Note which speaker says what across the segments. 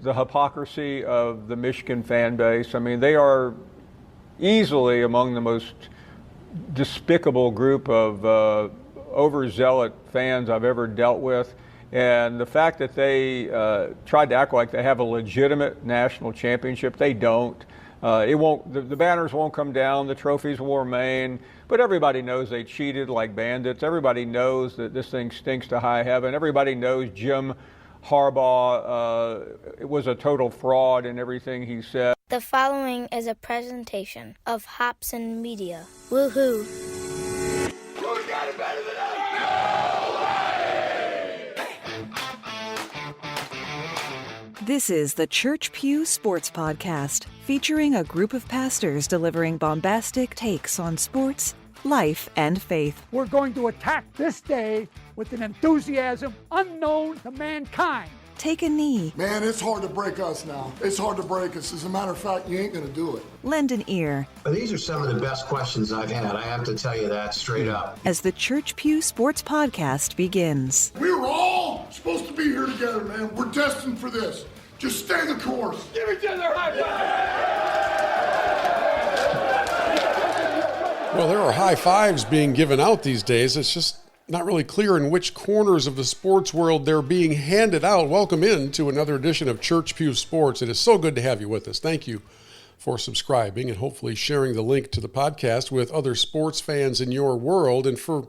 Speaker 1: the hypocrisy of the Michigan fan base. I mean, they are easily among the most despicable group of overzealot fans I've ever dealt with. And the fact that they tried to act like they have a legitimate national championship, they don't. It won't. The banners won't come down. The trophies will remain. But everybody knows they cheated like bandits. Everybody knows that this thing stinks to high heaven. Everybody knows Jim Harbaugh was a total fraud in everything he said.
Speaker 2: The following is a presentation of Hobson Media. Woohoo!
Speaker 3: Who's got it better than us?
Speaker 4: This is the Church Pew Sports Podcast, featuring a group of pastors delivering bombastic takes on sports, life, and faith.
Speaker 5: We're going to attack this day with an enthusiasm unknown to mankind.
Speaker 4: Take a knee.
Speaker 6: Man, it's hard to break us now. It's hard to break us. As a matter of fact, you ain't going to do it.
Speaker 4: Lend an ear.
Speaker 7: These are some of the best questions I've had. I have to tell you that straight up.
Speaker 4: As the Church Pew Sports Podcast begins.
Speaker 6: We were all supposed to be here together, man. We're destined for this. Just stay the course.
Speaker 3: Give each other a high five!
Speaker 8: Well, there are high fives being given out these days. It's just not really clear in which corners of the sports world they're being handed out. Welcome in to another edition of Church Pew Sports. It is so good to have you with us. Thank you for subscribing and hopefully sharing the link to the podcast with other sports fans in your world. And for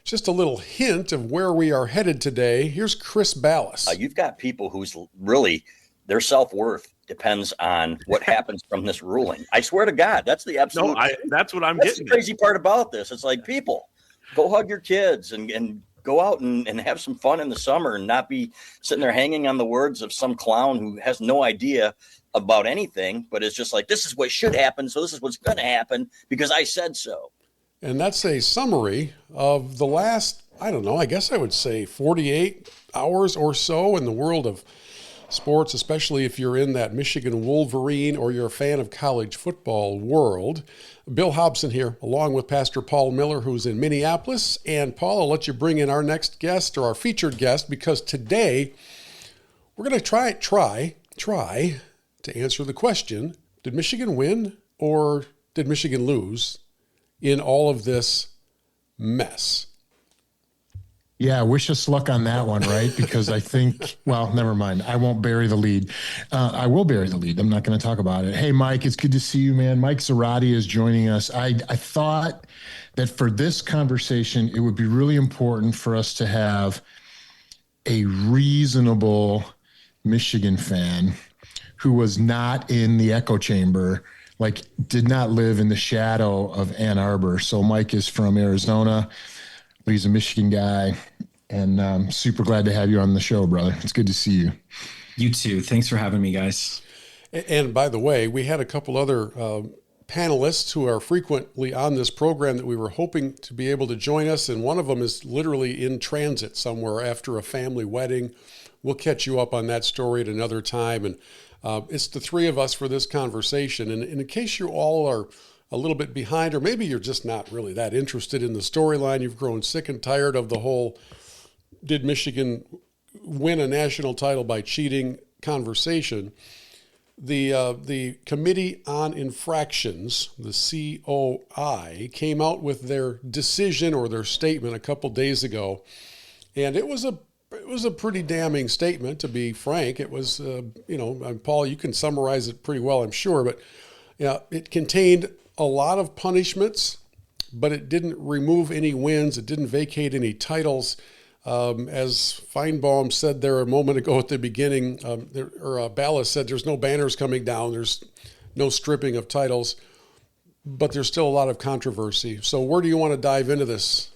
Speaker 8: just a little hint of where we are headed today, here's Chris Ballas.
Speaker 9: You've got people who's really, their self-worth depends on what happens from this ruling. I swear to God, that's the absolute.
Speaker 10: No, that's what I'm
Speaker 9: that's
Speaker 10: getting.
Speaker 9: The crazy part about this. It's like, people, go hug your kids and go out and have some fun in the summer and not be sitting there hanging on the words of some clown who has no idea about anything, but is just like, this is what should happen, so this is what's going to happen because I said so.
Speaker 8: And that's a summary of the last, I don't know, I guess I would say 48 hours or so in the world of sports, especially if you're in that Michigan Wolverine or you're a fan of college football world. Bill Hobson here, along with Pastor Paul Miller, who's in Minneapolis. And Paul, I'll let you bring in our next guest or our featured guest, because today we're going to try to answer the question, did Michigan win or did Michigan lose in all of this mess?
Speaker 11: Yeah, wish us luck on that one, right? Because I think, well, never mind. I won't bury the lead. I will bury the lead. I'm not going to talk about it. Hey, Mike, it's good to see you, man. Mike Szoradi is joining us. I thought that for this conversation, it would be really important for us to have a reasonable Michigan fan who was not in the echo chamber, like did not live in the shadow of Ann Arbor. So Mike is from Arizona. He's a Michigan guy, and I'm super glad to have you on the show, brother. It's good to see you.
Speaker 12: You too. Thanks for having me, guys.
Speaker 8: And by the way, we had a couple other panelists who are frequently on this program that we were hoping to be able to join us, and one of them is literally in transit somewhere after a family wedding. We'll catch you up on that story at another time, and it's the three of us for this conversation. And in case you all are a little bit behind, or maybe you're just not really that interested in the storyline, you've grown sick and tired of the whole did Michigan win a national title by cheating conversation. The Committee on Infractions, the COI, came out with their decision or their statement a couple days ago, and it was a pretty damning statement, to be frank. It was, Paul, you can summarize it pretty well, I'm sure, but it contained a lot of punishments, but it didn't remove any wins. It didn't vacate any titles. As Feinbaum said there a moment ago at the beginning, Ballas said there's no banners coming down. There's no stripping of titles, but there's still a lot of controversy. So where do you want to dive into this?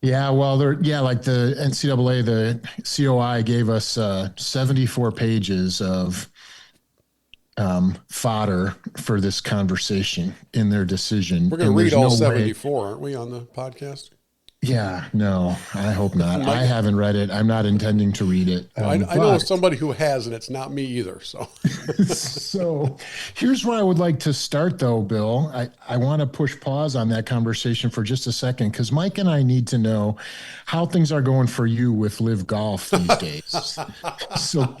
Speaker 11: Yeah, well, like the NCAA, the COI gave us 74 pages of fodder for this conversation in their decision.
Speaker 8: We're going to read all 74, aren't we, on the podcast?
Speaker 11: Yeah, no, I hope not. I haven't read it. I'm not intending to read it.
Speaker 8: I know somebody who has, and it's not me either. So,
Speaker 11: so here's where I would like to start, though, Bill. I want to push pause on that conversation for just a second, because Mike and I need to know how things are going for you with Live Golf these days. So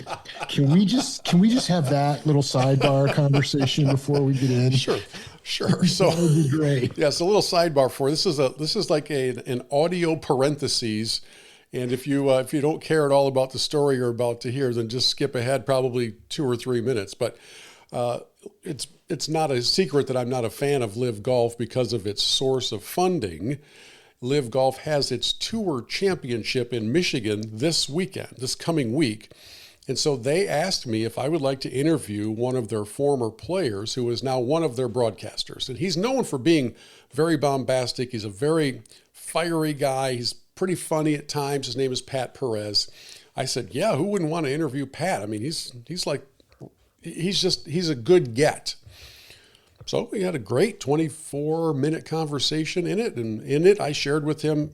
Speaker 11: can we just have that little sidebar conversation before we get in?
Speaker 8: Sure. So
Speaker 11: that would be great.
Speaker 8: Yeah, it's a little sidebar for this is like an audio parentheses, and if you don't care at all about the story you're about to hear, then just skip ahead probably 2 or 3 minutes. But it's not a secret that I'm not a fan of Live Golf because of its source of funding. Live Golf has its tour championship in Michigan this coming week. And so they asked me if I would like to interview one of their former players who is now one of their broadcasters. And he's known for being very bombastic. He's a very fiery guy. He's pretty funny at times. His name is Pat Perez. I said, yeah, who wouldn't want to interview Pat? I mean, he's a good get. So we had a great 24-minute conversation in it. And in it, I shared with him,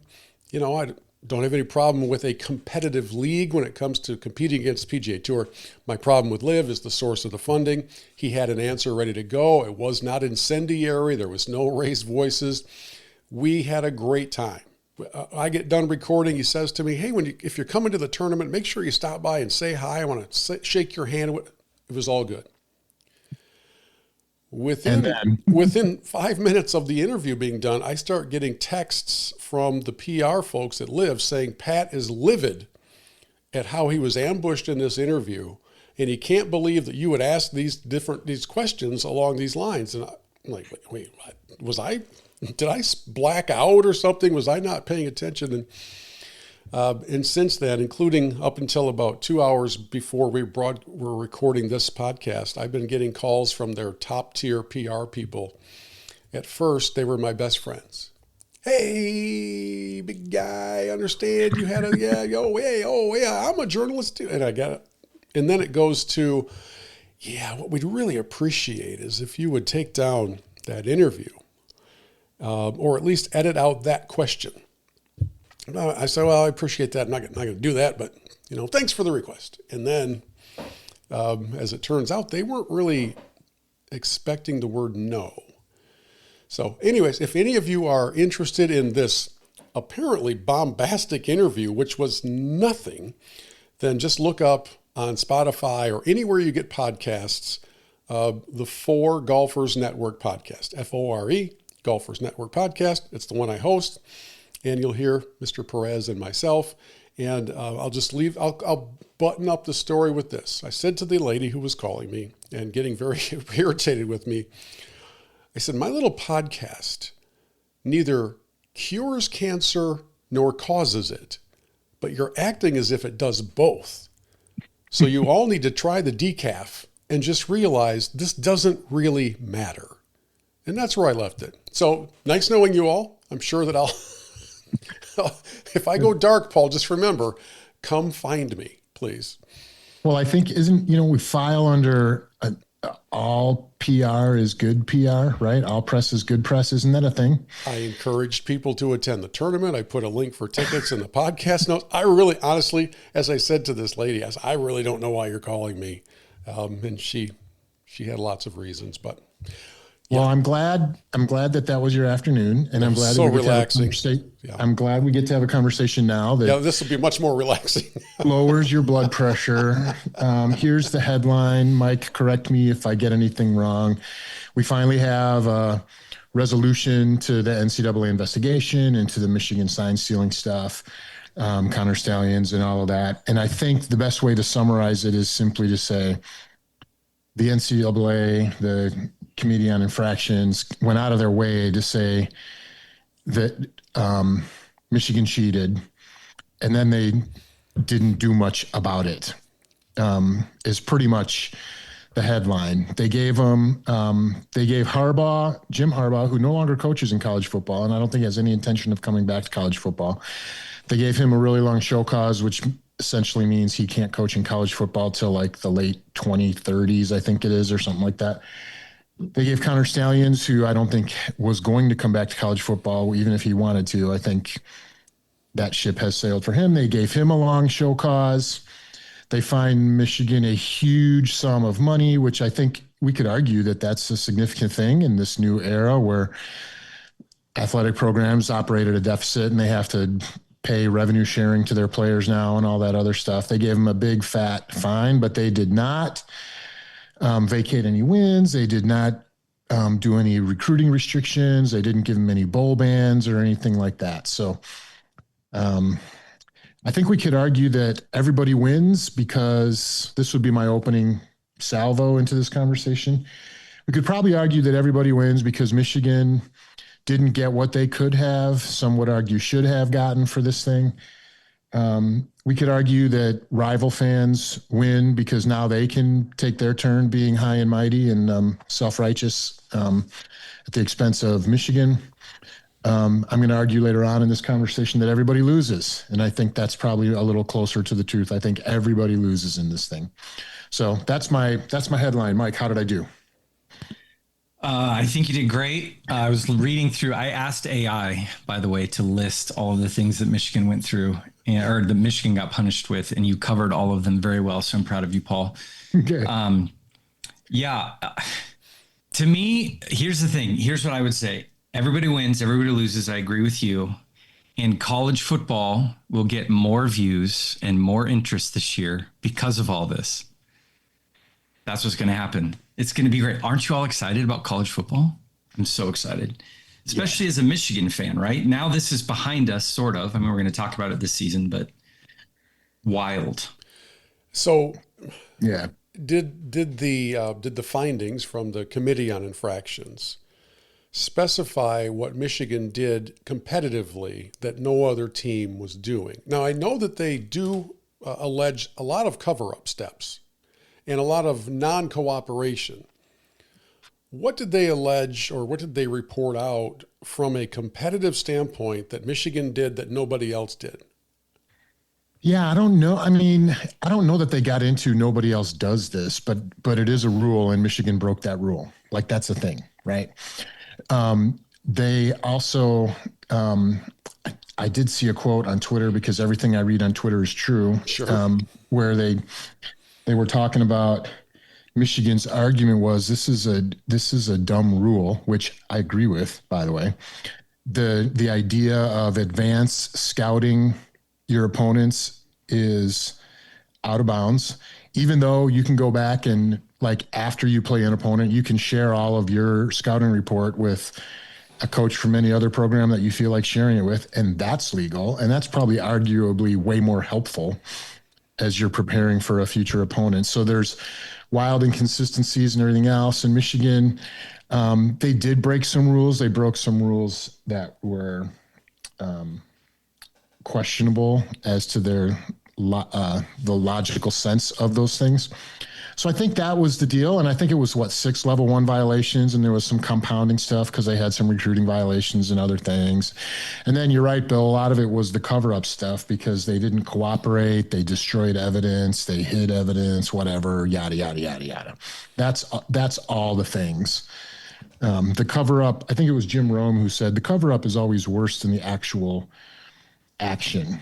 Speaker 8: I don't have any problem with a competitive league when it comes to competing against PGA Tour. My problem with Live is the source of the funding. He had an answer ready to go. It was not incendiary. There was no raised voices. We had a great time. I get done recording. He says to me, hey, if you're coming to the tournament, make sure you stop by and say hi. I want to shake your hand. It was all good. Within 5 minutes of the interview being done, I start getting texts from the PR folks at Live saying Pat is livid at how he was ambushed in this interview, and he can't believe that you would ask these questions along these lines. And I'm like, wait, what? Did I black out or something? Was I not paying attention? And since then, including up until about 2 hours before we're recording this podcast, I've been getting calls from their top tier PR people. At first, they were my best friends. Hey, big guy, I understand you had I'm a journalist too. And I got it. And then it goes to, what we'd really appreciate is if you would take down that interview, or at least edit out that question. I said, well, I appreciate that. I'm not going to do that, but, thanks for the request. And then, as it turns out, they weren't really expecting the word no. So anyways, if any of you are interested in this apparently bombastic interview, which was nothing, then just look up on Spotify or anywhere you get podcasts, the For Golfers Network podcast, FORE, Golfers Network podcast. It's the one I host. And you'll hear Mr. Perez and myself. And I'll button up the story with this. I said to the lady who was calling me and getting very irritated with me, I said, my little podcast neither cures cancer nor causes it, but you're acting as if it does both. So you all need to try the decaf and just realize this doesn't really matter. And that's where I left it. So nice knowing you all. I'm sure that if I go dark, Paul, just remember, come find me, please.
Speaker 11: Well, I think we file under all PR is good PR, right? All press is good press. Isn't that a thing?
Speaker 8: I encouraged people to attend the tournament. I put a link for tickets in the podcast notes. I really, honestly, as I said to this lady, I really don't know why you're calling me. And she had lots of reasons, but.
Speaker 11: Well, I'm glad that was your afternoon, and I'm glad
Speaker 8: so relaxing.
Speaker 11: I'm glad we get to have a conversation now.
Speaker 8: This will be much more relaxing.
Speaker 11: Lowers your blood pressure. Here's the headline. Mike, correct me if I get anything wrong. We finally have a resolution to the NCAA investigation into the Michigan sign stealing stuff, Connor Stallions, and all of that. And I think the best way to summarize it is simply to say the NCAA, the Committee on Infractions, went out of their way to say that Michigan cheated, and then they didn't do much about it, is pretty much the headline. They gave Jim Harbaugh, who no longer coaches in college football, and I don't think has any intention of coming back to college football. They gave him a really long show cause, which essentially means he can't coach in college football till like the late 2030s, I think it is, or something like that. They gave Connor Stallions, who I don't think was going to come back to college football, even if he wanted to. I think that ship has sailed for him. They gave him a long show cause. They fined Michigan a huge sum of money, which I think we could argue that that's a significant thing in this new era where athletic programs operate at a deficit and they have to pay revenue sharing to their players now and all that other stuff. They gave them a big fat fine, but they did not vacate any wins. They did not do any recruiting restrictions. They didn't give them any bowl bans or anything like that. So I think we could argue that everybody wins, because this would be my opening salvo into this conversation. We could probably argue that everybody wins because Michigan didn't get what they could have. Some would argue should have gotten for this thing. We could argue that rival fans win because now they can take their turn being high and mighty and self-righteous at the expense of Michigan. I'm going to argue later on in this conversation that everybody loses. And I think that's probably a little closer to the truth. I think everybody loses in this thing. So that's my headline. Mike, how did I do?
Speaker 12: I think you did great. I was reading through, I asked AI, by the way, to list all of the things that Michigan went through or that Michigan got punished with, and you covered all of them very well. So I'm proud of you, Paul.
Speaker 11: Okay.
Speaker 12: To me, here's the thing. Here's what I would say. Everybody wins, everybody loses. I agree with you. And college football will get more views and more interest this year because of all this. That's what's going to happen. It's going to be great. Aren't you all excited about college football? I'm so excited, especially as a Michigan fan, right? Now this is behind us, sort of. I mean, we're going to talk about it this season, but wild.
Speaker 8: So,
Speaker 11: yeah.
Speaker 8: Did the findings from the Committee on Infractions specify what Michigan did competitively that no other team was doing? Now, I know that they do allege a lot of cover-up steps and a lot of non-cooperation. What did they allege, or what did they report out from a competitive standpoint that Michigan did that nobody else did?
Speaker 11: Yeah, I don't know. I mean, I don't know that they got into nobody else does this, but it is a rule, and Michigan broke that rule. Like, that's a thing, right? They also, I did see a quote on Twitter, because everything I read on Twitter is true.
Speaker 8: Sure.
Speaker 11: Where they were talking about Michigan's argument was this is a dumb rule, which I agree with, by the way. The idea of advanced scouting your opponents is out of bounds, even though you can go back and, like, after you play an opponent, you can share all of your scouting report with a coach from any other program that you feel like sharing it with. And that's legal. And that's probably arguably way more helpful as you're preparing for a future opponent. So there's wild inconsistencies and everything else. In Michigan, they did break some rules. They broke some rules that were questionable as to their the logical sense of those things. So I think that was the deal. And I think it was 6 level 1 violations, and there was some compounding stuff because they had some recruiting violations and other things. And then you're right, Bill, a lot of it was the cover-up stuff because they didn't cooperate, they destroyed evidence, they hid evidence, whatever, yada, yada, yada, yada. That's all the things. The cover-up, I think it was Jim Rome who said, the cover-up is always worse than the actual action.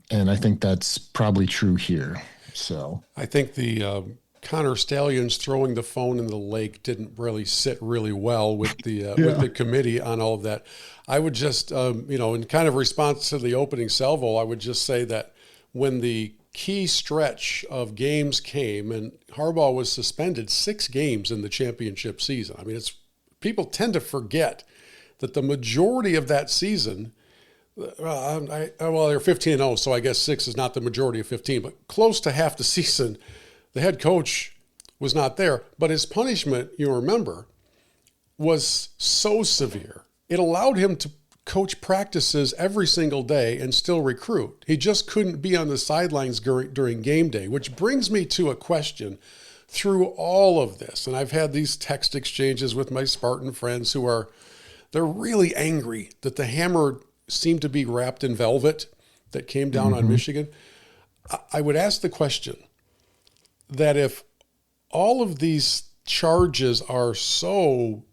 Speaker 11: And I think that's probably true here. So
Speaker 8: I think the Connor Stallions throwing the phone in the lake didn't really sit really well with the with the committee on all of that. I would just, in kind of response to the opening salvo, I would just say that when the key stretch of games came and Harbaugh was suspended 6 games in the championship season. I mean, people tend to forget that the majority of that season, they're 15-0, so I guess 6 is not the majority of 15, but close to half the season, the head coach was not there. But his punishment, you remember, was so severe. It allowed him to coach practices every single day and still recruit. He just couldn't be on the sidelines during game day, which brings me to a question through all of this. And I've had these text exchanges with my Spartan friends they're really angry that the hammer seemed to be wrapped in velvet that came down on Michigan. I would ask the question that if all of these charges are so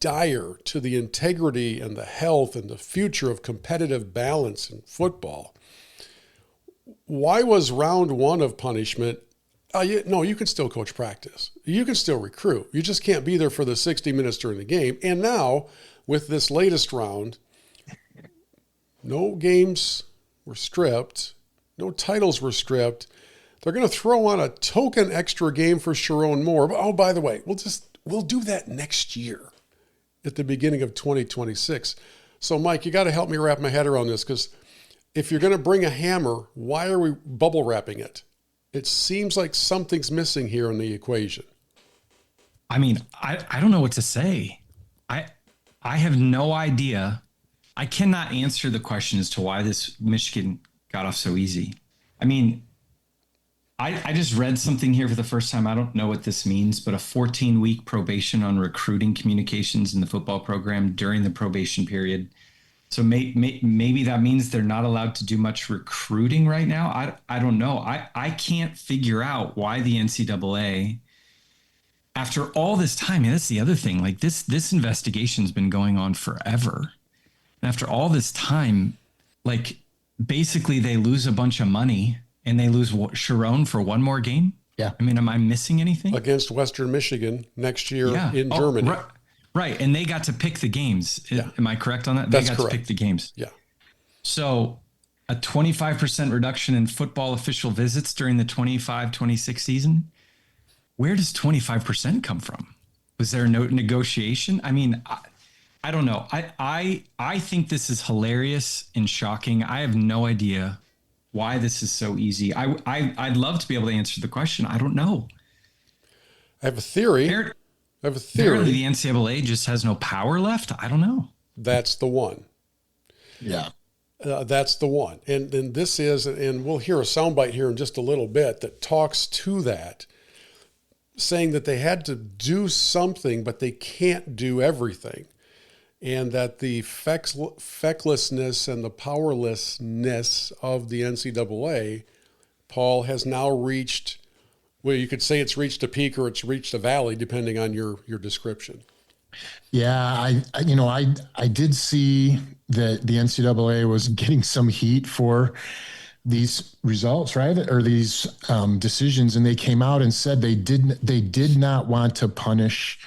Speaker 8: dire to the integrity and the health and the future of competitive balance in football, why was round one of punishment? No, you can still coach practice. You can still recruit. You just can't be there for the 60 minutes during the game. And now, with this latest round, no games were stripped. No titles were stripped. They're going to throw on a token extra game for Sharon Moore. But, oh, by the way, we'll do that next year at the beginning of 2026. So, Mike, you got to help me wrap my head around this, because if you're going to bring a hammer, why are we bubble wrapping it? It seems like something's missing here in the equation.
Speaker 12: I mean, I don't know what to say. I have no idea. I cannot answer the question as to why this Michigan got off so easy. I mean, I just read something here for the first time. I don't know what this means, but a 14-week probation on recruiting communications in the football program during the probation period. So maybe that means they're not allowed to do much recruiting right now. I don't know. I can't figure out why the NCAA, after all this time, and that's the other thing, like this investigation's been going on forever. And after all this time, like basically they lose a bunch of money and they lose Sharon for one more game.
Speaker 11: Yeah.
Speaker 12: I mean, am I missing anything?
Speaker 8: Against Western Michigan next year in Germany.
Speaker 12: Right. And they got to pick the games.
Speaker 8: Yeah.
Speaker 12: Am I correct on that?
Speaker 8: That's
Speaker 12: they got
Speaker 8: correct.
Speaker 12: to pick the games.
Speaker 8: Yeah.
Speaker 12: So a 25% reduction in football official visits during the 25-26 season. Where does 25% come from? Was there no negotiation? I mean, I don't know. I think this is hilarious and shocking. I have no idea why this is so easy. I'd love to be able to answer the question. I don't know.
Speaker 8: I have a theory.
Speaker 12: Apparently the NCAA just has no power left. I don't know.
Speaker 8: That's the one.
Speaker 11: Yeah.
Speaker 8: That's the one. And this is, and we'll hear a soundbite here in just a little bit that talks to that, saying that they had to do something, but they can't do everything. And that the fecklessness and the powerlessness of the NCAA, Paul, has now reached, well, you could say it's reached a peak or it's reached a valley, depending on your description.
Speaker 11: Yeah, I did see that the NCAA was getting some heat for these results, right? Or these decisions. And they came out and said they did not want to punish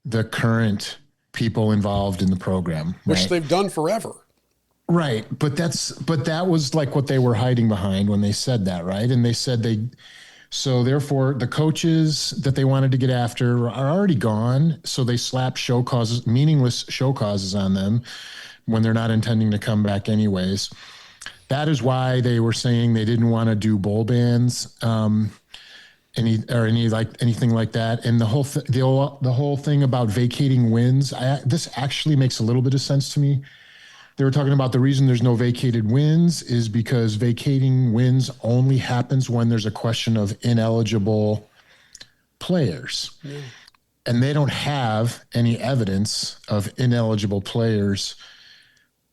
Speaker 11: the current people involved in the program,
Speaker 8: which
Speaker 11: right?
Speaker 8: They've done forever.
Speaker 11: Right. But that was like what they were hiding behind when they said that, right? And they said so therefore the coaches that they wanted to get after are already gone. So they slap meaningless show causes on them when they're not intending to come back anyways. That is why they were saying they didn't want to do bowl bans, anything like that. And the whole thing about vacating wins, this actually makes a little bit of sense to me. They were talking about the reason there's no vacated wins is because vacating wins only happens when there's a question of ineligible players. Yeah. And they don't have any evidence of ineligible players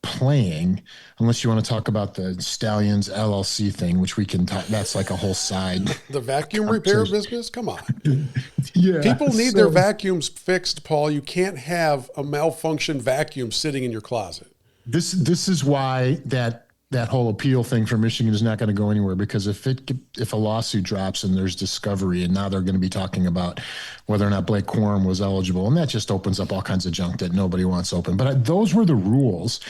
Speaker 11: playing, unless you want to talk about the Stallions LLC thing, which we can talk. That's like a whole side.
Speaker 8: The vacuum repair business? Come on.
Speaker 11: Yeah.
Speaker 8: People need their vacuums fixed, Paul. You can't have a malfunctioned vacuum sitting in your closet.
Speaker 11: This is why that whole appeal thing for Michigan is not going to go anywhere, because if a lawsuit drops and there's discovery, and now they're going to be talking about whether or not Blake Corum was eligible, and that just opens up all kinds of junk that nobody wants open. But those were the rules.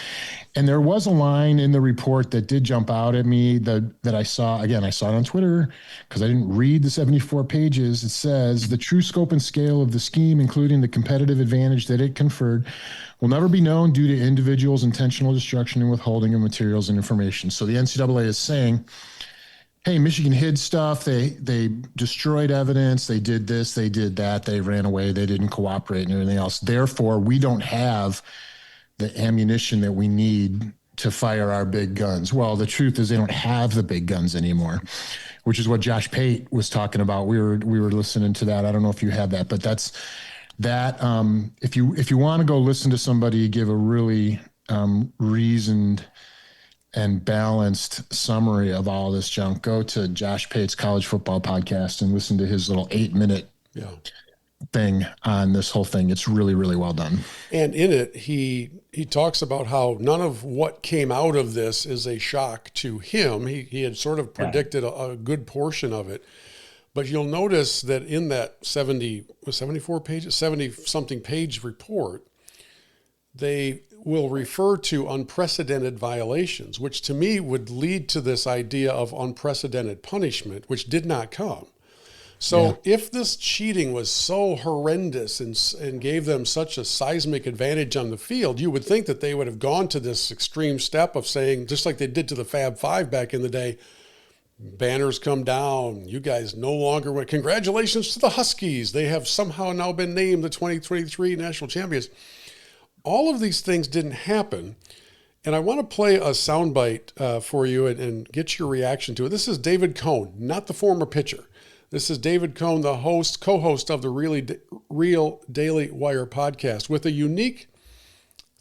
Speaker 11: And there was a line in the report that did jump out at me that I saw. Again, I saw it on Twitter because I didn't read the 74 pages. It says the true scope and scale of the scheme, including the competitive advantage that it conferred, will never be known due to individuals' intentional destruction and withholding of materials and information. So the NCAA is saying, hey, Michigan hid stuff. They destroyed evidence. They did this. They did that. They ran away. They didn't cooperate and everything else. Therefore, we don't have the ammunition that we need to fire our big guns. Well, the truth is they don't have the big guns anymore, which is what Josh Pate was talking about. We were listening to that. I don't know if you had that, but that's that. If you want to go listen to somebody give a really reasoned and balanced summary of all this junk, go to Josh Pate's college football podcast and listen to his little 8-minute thing on this whole thing. It's really, really well done.
Speaker 8: And in it, he talks about how none of what came out of this is a shock to him. He had sort of predicted a good portion of it. But you'll notice that in that 70-something page report, they will refer to unprecedented violations, which to me would lead to this idea of unprecedented punishment, which did not come. So if this cheating was so horrendous and gave them such a seismic advantage on the field, you would think that they would have gone to this extreme step of saying, just like they did to the Fab Five back in the day, banners come down, you guys no longer win. Congratulations to the Huskies. They have somehow now been named the 2023 national champions. All of these things didn't happen. And I want to play a soundbite for you and get your reaction to it. This is David Cohn, not the former pitcher. This is David Cohn, the co-host of the Real Daily Wire podcast, with a unique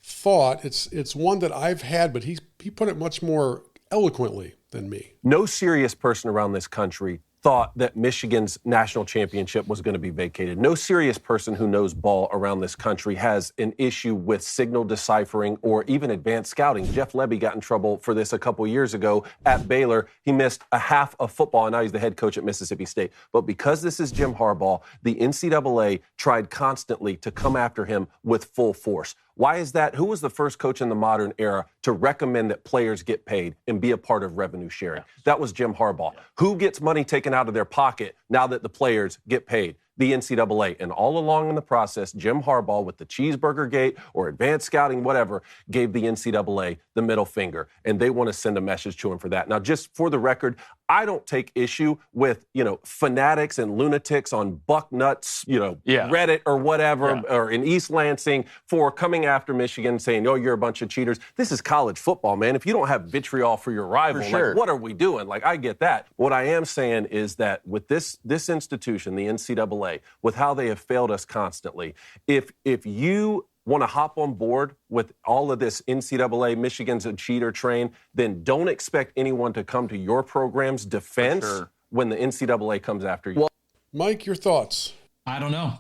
Speaker 8: thought. It's one that I've had, but he put it much more eloquently than me.
Speaker 10: No serious person around this country thought that Michigan's national championship was going to be vacated. No serious person who knows ball around this country has an issue with signal deciphering or even advanced scouting. Jeff Lebby got in trouble for this a couple years ago at Baylor. He missed a half of football, and now he's the head coach at Mississippi State. But because this is Jim Harbaugh, the NCAA tried constantly to come after him with full force. Why is that? Who was the first coach in the modern era to recommend that players get paid and be a part of revenue sharing? That was Jim Harbaugh. Who gets money taken out of their pocket now that the players get paid? The NCAA. And all along in the process, Jim Harbaugh, with the cheeseburger gate or advanced scouting, whatever, gave the NCAA the middle finger. And they want to send a message to him for that. Now, just for the record, I don't take issue with, fanatics and lunatics on Bucknuts, Reddit or whatever, or in East Lansing for coming after Michigan saying, oh, you're a bunch of cheaters. This is college football, man. If you don't have vitriol for your rival, like, what are we doing? Like, I get that. What I am saying is that with this institution, the NCAA, with how they have failed us constantly, if you want to hop on board with all of this NCAA, Michigan's a cheater train, then don't expect anyone to come to your program's defense when the NCAA comes after you. Well,
Speaker 8: Mike, your thoughts?
Speaker 12: I don't know.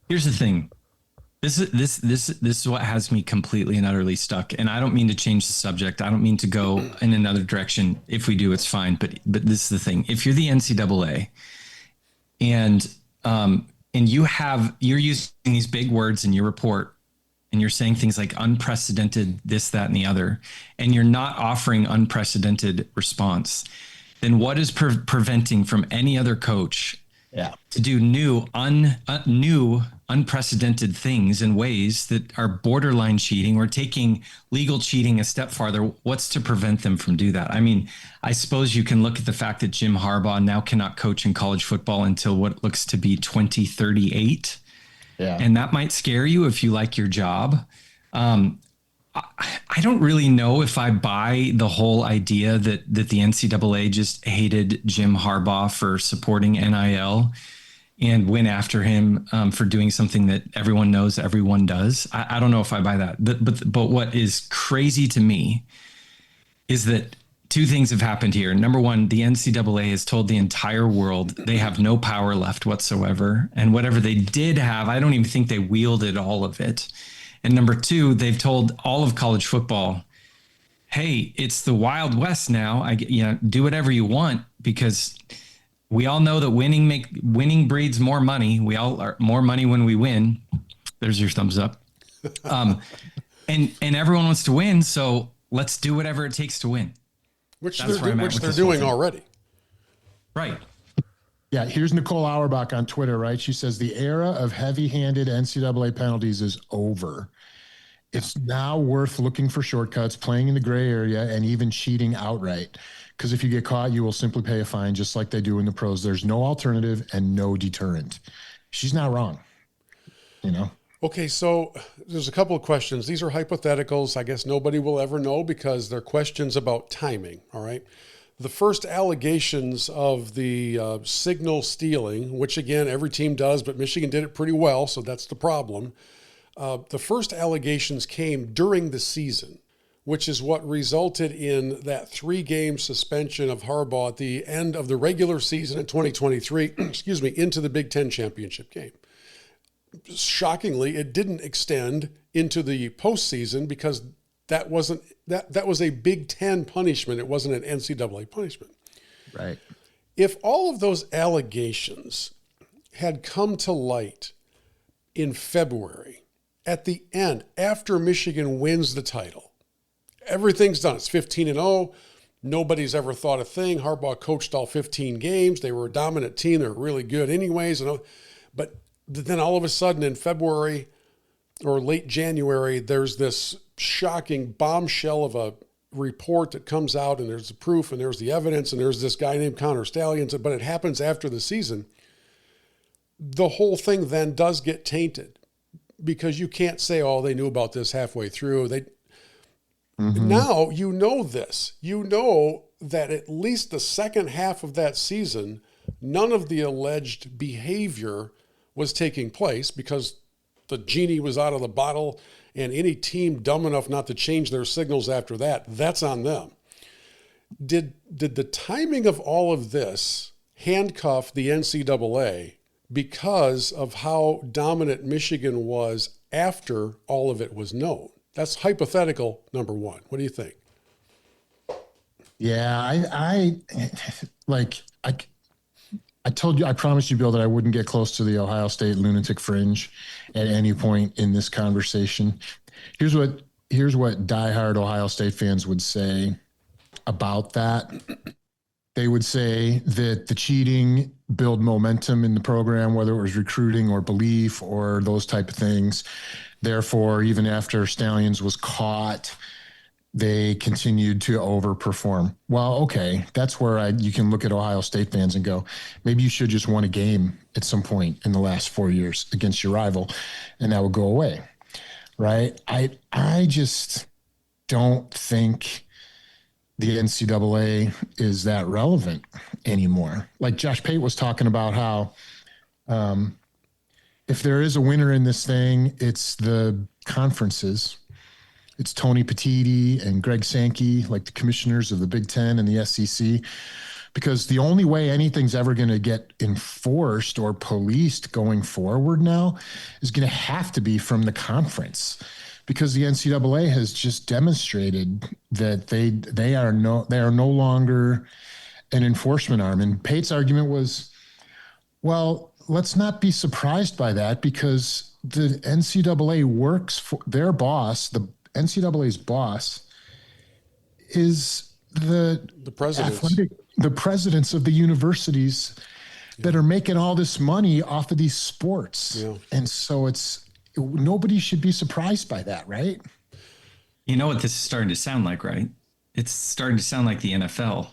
Speaker 12: Here's the thing. This is what has me completely and utterly stuck. And I don't mean to change the subject. I don't mean to go in another direction. If we do, it's fine. But this is the thing. If you're the NCAA and you're using these big words in your report and you're saying things like unprecedented this, that, and the other, and you're not offering unprecedented response, then what is preventing from any other coach to do new unprecedented things in ways that are borderline cheating or taking legal cheating a step farther? What's to prevent them from do that? I mean, I suppose you can look at the fact that Jim Harbaugh now cannot coach in college football until what looks to be 2038. Yeah. And that might scare you if you like your job. I don't really know if I buy the whole idea that the NCAA just hated Jim Harbaugh for supporting NIL and went after him for doing something that everyone knows everyone does. I don't know if I buy that. But what is crazy to me is that two things have happened here. Number one, the NCAA has told the entire world they have no power left whatsoever. And whatever they did have, I don't even think they wielded all of it. And number two, they've told all of college football, hey, it's the Wild West now. Do whatever you want, because we all know that winning breeds more money. We all are more money when we win. There's your thumbs up. And everyone wants to win, so let's do whatever it takes to win.
Speaker 8: Which they're doing already.
Speaker 12: Right.
Speaker 11: Yeah, here's Nicole Auerbach on Twitter, right? She says the era of heavy-handed NCAA penalties is over. It's now worth looking for shortcuts, playing in the gray area, and even cheating outright. Because if you get caught, you will simply pay a fine, just like they do in the pros. There's no alternative and no deterrent. She's not wrong,
Speaker 8: Okay, so there's a couple of questions. These are hypotheticals. I guess nobody will ever know because they're questions about timing, all right? The first allegations of the signal stealing, which again, every team does, but Michigan did it pretty well, so that's the problem. The first allegations came during the season which is what resulted in that 3-game suspension of Harbaugh at the end of the regular season in 2023, into the Big Ten championship game. Shockingly, it didn't extend into the postseason because that was a Big Ten punishment. It wasn't an NCAA punishment.
Speaker 11: Right.
Speaker 8: If all of those allegations had come to light in February, at the end, after Michigan wins the title, everything's done. It's 15-0. Nobody's ever thought a thing. Harbaugh coached all 15 games. They were a dominant team. They were really good anyways. But then all of a sudden in February or late January, there's this shocking bombshell of a report that comes out, and there's the proof and there's the evidence, and there's this guy named Connor Stallions, but it happens after the season. The whole thing then does get tainted because you can't say, oh, they knew about this halfway through. Now you know this. You know that at least the second half of that season, none of the alleged behavior was taking place because the genie was out of the bottle, and any team dumb enough not to change their signals after that, that's on them. Did the timing of all of this handcuff the NCAA because of how dominant Michigan was after all of it was known? That's hypothetical number one. What do you think?
Speaker 11: Yeah, I told you, I promised you, Bill, that I wouldn't get close to the Ohio State lunatic fringe at any point in this conversation. Here's what diehard Ohio State fans would say about that. They would say that the cheating built momentum in the program, whether it was recruiting or belief or those type of things. Therefore, even after Stallions was caught, they continued to overperform. Well, okay, that's where you can look at Ohio State fans and go, maybe you should just won a game at some point in the last 4 years against your rival, and that would go away, right? I just don't think the NCAA is that relevant anymore. Like Josh Pate was talking about how if there is a winner in this thing, it's the conferences. It's Tony Petitti and Greg Sankey, like the commissioners of the Big Ten and the SEC, because the only way anything's ever going to get enforced or policed going forward now is going to have to be from the conference, because the NCAA has just demonstrated that they are no longer an enforcement arm. And Pate's argument was, well, let's not be surprised by that, because the NCAA works for their boss. The NCAA's boss is the presidents of the universities that are making all this money off of these sports. Yeah. And so nobody should be surprised by that, right?
Speaker 12: You know what this is starting to sound like, right? It's starting to sound like the NFL.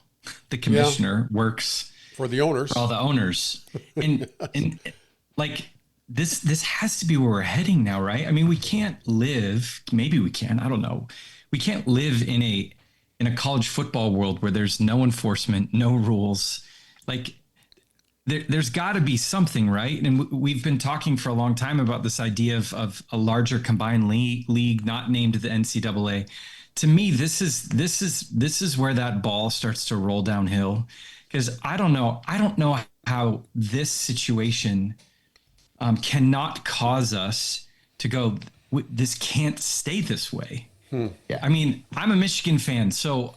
Speaker 12: The commissioner works
Speaker 8: for the owners,
Speaker 12: for all the owners. And like, this has to be where we're heading now, right? I mean, we can't live, maybe we can, I don't know. We can't live in a college football world where there's no enforcement, no rules. Like, there's got to be something, right? And we've been talking for a long time about this idea of a larger combined league not named the NCAA. To me, this is where that ball starts to roll downhill, because I don't know how this situation cannot cause us to go, this can't stay this way. Yeah. I mean, I'm a Michigan fan, so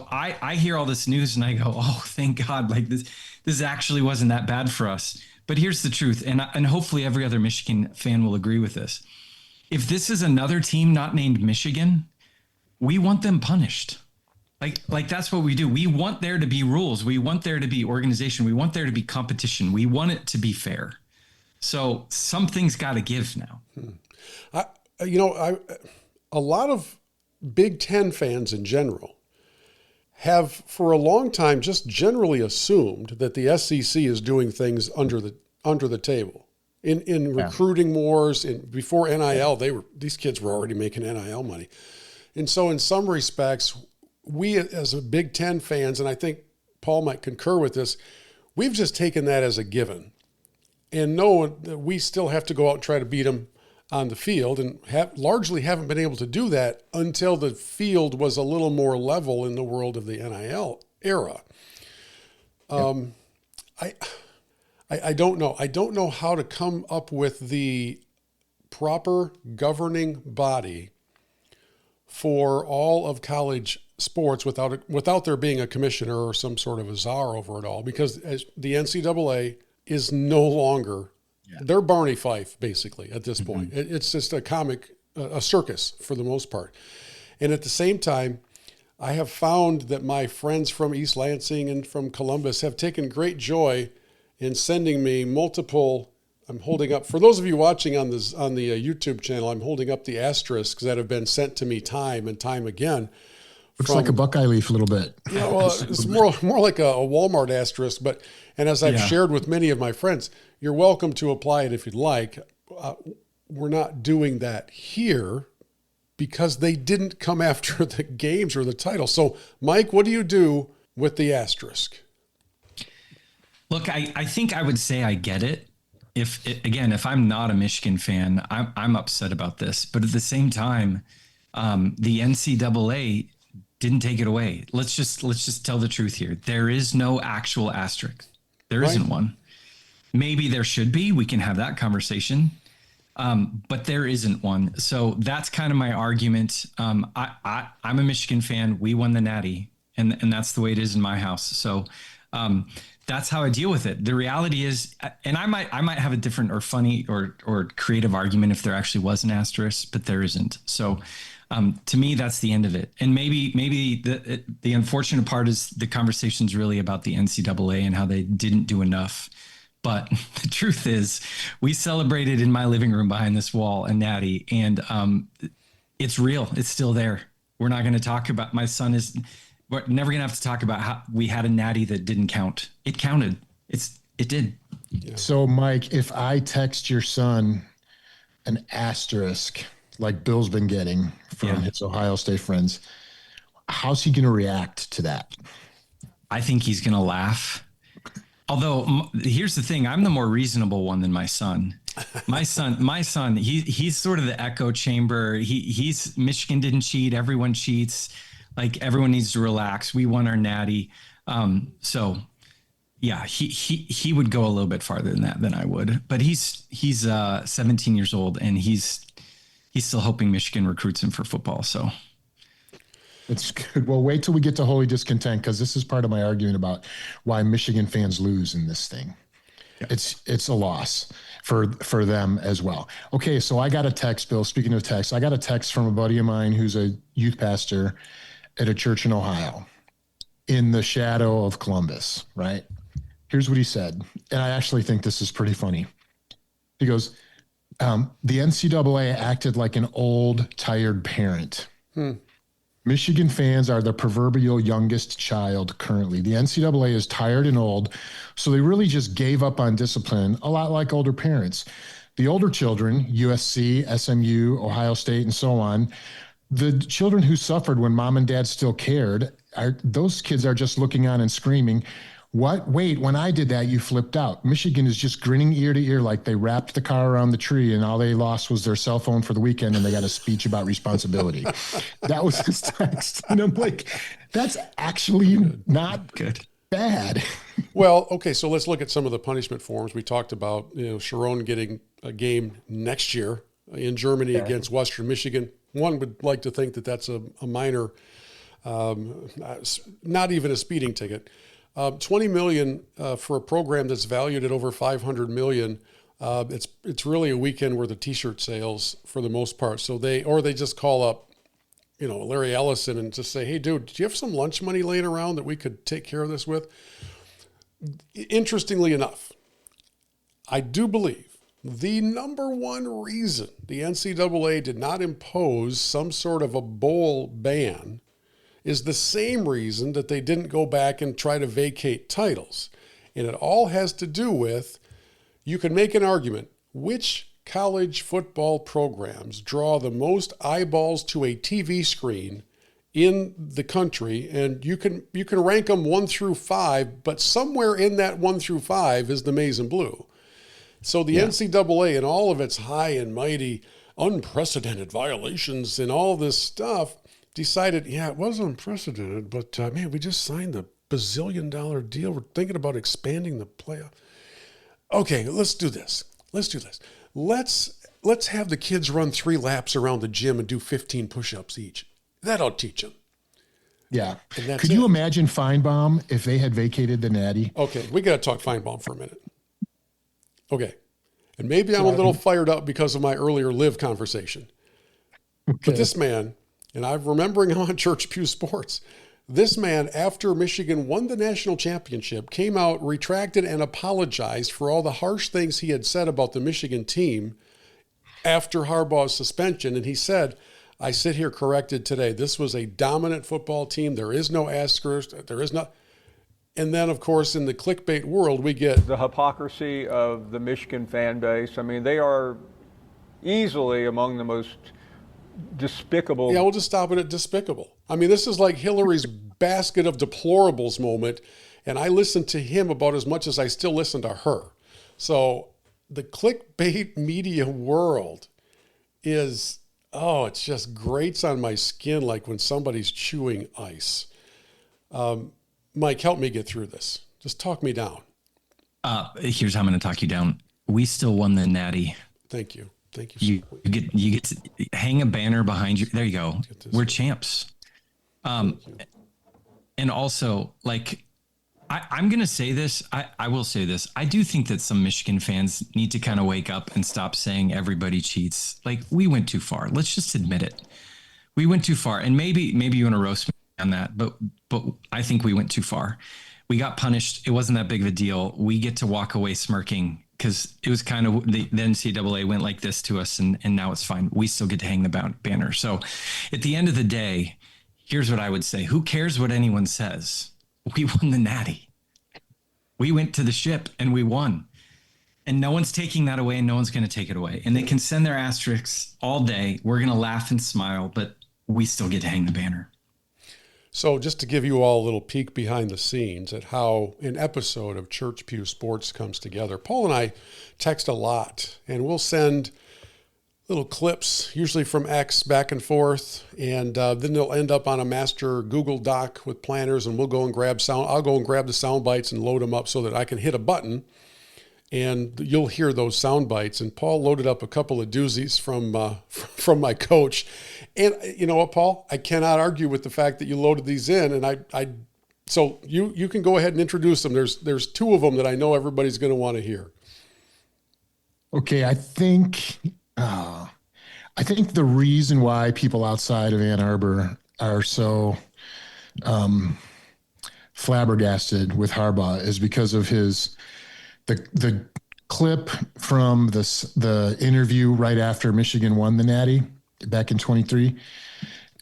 Speaker 12: I hear all this news and I go, oh, thank God, like this actually wasn't that bad for us. But here's the truth, and hopefully every other Michigan fan will agree with this. If this is another team not named Michigan, we want them punished. Like that's what we do. We want there to be rules. We want there to be organization. We want there to be competition. We want it to be fair. So something's got to give now.
Speaker 8: A lot of Big Ten fans in general have for a long time just generally assumed that the SEC is doing things under the table in recruiting wars. Before NIL, these kids were already making NIL money, and so in some respects, we as a Big Ten fans, and I think Paul might concur with this, we've just taken that as a given, and know that we still have to go out and try to beat them on the field, and largely haven't been able to do that until the field was a little more level in the world of the NIL era. I don't know. I don't know how to come up with the proper governing body for all of college sports without there being a commissioner or some sort of a czar over it all, because as the NCAA is no longer, they're Barney Fife basically at this point. It's just a circus for the most part. And at the same time, I have found that my friends from East Lansing and from Columbus have taken great joy in sending me multiple. I'm holding up, for those of you watching on the YouTube channel, I'm holding up the asterisks that have been sent to me time and time again.
Speaker 11: Looks like a Buckeye leaf a little bit.
Speaker 8: Yeah, well, it's more like a Walmart asterisk. And as I've shared with many of my friends, you're welcome to apply it if you'd like. We're not doing that here because they didn't come after the games or the title. So, Mike, what do you do with the asterisk?
Speaker 12: Look, I think I would say I get it. If I'm not a Michigan fan, I'm upset about this. But at the same time, the NCAA didn't take it away. Let's just tell the truth here. There is no actual asterisk. There isn't one. Maybe there should be. We can have that conversation. But there isn't one. So that's kind of my argument. I'm a Michigan fan. We won the Natty, and that's the way it is in my house. So that's how I deal with it. The reality is, and I might have a different or funny or creative argument if there actually was an asterisk, but there isn't. So to me, that's the end of it. And maybe the unfortunate part is the conversation's really about the NCAA and how they didn't do enough. But the truth is, we celebrated in my living room behind this wall a Natty, and it's real. It's still there. We're not going to talk about, we're never going to have to talk about how we had a Natty that didn't count. It counted. It did.
Speaker 11: Yeah. So, Mike, if I text your son an asterisk like Bill's been getting from his Ohio State friends, how's he going to react to that?
Speaker 12: I think he's going to laugh. Although here's the thing, I'm the more reasonable one than my son. My son, he's sort of the echo chamber. He's Michigan didn't cheat. Everyone cheats. Like, everyone needs to relax. We won our Natty. So yeah, he would go a little bit farther than that than I would, but he's 17 years old and he's still hoping Michigan recruits him for football. So
Speaker 11: it's good. Well, wait till we get to Holy Discontent, because this is part of my argument about why Michigan fans lose in this thing. Yeah. It's a loss for them as well. Okay, so I got a text, Bill. Speaking of text, I got a text from a buddy of mine who's a youth pastor at a church in Ohio in the shadow of Columbus, right? Here's what he said, and I actually think this is pretty funny. He goes, the NCAA acted like an old, tired parent. Michigan fans are the proverbial youngest child currently. The NCAA is tired and old, so they really just gave up on discipline, a lot like older parents. The older children, USC, SMU, Ohio State, and so on, the children who suffered when mom and dad still cared, those kids are just looking on and screaming, "What? Wait, when I did that, you flipped out." Michigan is just grinning ear to ear like they wrapped the car around the tree and all they lost was their cell phone for the weekend and they got a speech about responsibility. That was his text. And I'm like, that's actually not good. Bad.
Speaker 8: Well, okay, so let's look at some of the punishment forms. We talked about, Sharon getting a game next year in Germany against Western Michigan. One would like to think that that's a minor, not even a speeding ticket. $20 million for a program that's valued at over $500 million. It's really a weekend worth of T-shirt sales for the most part. So they just call up, Larry Ellison and just say, "Hey, dude, do you have some lunch money laying around that we could take care of this with?" Interestingly enough, I do believe the number one reason the NCAA did not impose some sort of a bowl ban is the same reason that they didn't go back and try to vacate titles. And it all has to do with, you can make an argument, which college football programs draw the most eyeballs to a TV screen in the country, and you can rank them 1 through 5, but somewhere in that 1 through 5 is the maize and blue. So the NCAA and all of its high and mighty unprecedented violations and all this stuff, decided, yeah, it was unprecedented, but man, we just signed the bazillion-dollar deal. We're thinking about expanding the playoff. Okay, let's do this. Let's have the kids run 3 laps around the gym and do 15 push-ups each. That'll teach them.
Speaker 11: Yeah. Could you imagine Feinbaum if they had vacated the Natty?
Speaker 8: Okay, we got to talk Feinbaum for a minute. Okay. And maybe I'm a little fired up because of my earlier live conversation. Okay. But this man, and I'm remembering him on Church Pew Sports, this man, after Michigan won the national championship, came out, retracted, and apologized for all the harsh things he had said about the Michigan team after Harbaugh's suspension. And he said, I sit here corrected today. This was a dominant football team. There is no asterisk. There is not. And then, of course, in the clickbait world, we get
Speaker 1: the hypocrisy of the Michigan fan base. I mean, they are easily among the most despicable.
Speaker 8: Yeah, we'll just stop it at despicable. I mean, this is like Hillary's basket of deplorables moment, and I listened to him about as much as I still listen to her. So the clickbait media world is, it just grates on my skin like when somebody's chewing ice. Mike, help me get through this. Just talk me down.
Speaker 12: Here's how I'm going to talk you down. We still won the Natty.
Speaker 8: Thank you. Thank you.
Speaker 12: You get to hang a banner behind you. There you go. We're champs. And also, like, I'm going to say this. I will say this. I do think that some Michigan fans need to kind of wake up and stop saying everybody cheats. Like, we went too far. Let's just admit it. We went too far. And maybe you want to roast me on that, but I think we went too far. We got punished. It wasn't that big of a deal. We get to walk away smirking because it was kind of the NCAA went like this to us, and now it's fine. We still get to hang the banner. So at the end of the day, here's what I would say. Who cares what anyone says? We won the Natty. We went to the ship and we won. And no one's taking that away, and no one's going to take it away. And they can send their asterisks all day. We're going to laugh and smile, but we still get to hang the banner.
Speaker 8: So just to give you all a little peek behind the scenes at how an episode of Church Pew Sports comes together, Paul and I text a lot, and we'll send little clips, usually from X, back and forth, and then they'll end up on a master Google Doc with planners, and we'll go and grab sound. I'll go and grab the sound bites and load them up so that I can hit a button, and you'll hear those sound bites. And Paul loaded up a couple of doozies from my coach. And you know what, Paul? I cannot argue with the fact that you loaded these in, and so you can go ahead and introduce them. There's 2 of them that I know everybody's going to want to hear.
Speaker 11: Okay, I think the reason why people outside of Ann Arbor are so flabbergasted with Harbaugh is because of the clip from the interview right after Michigan won the Natty back in 23,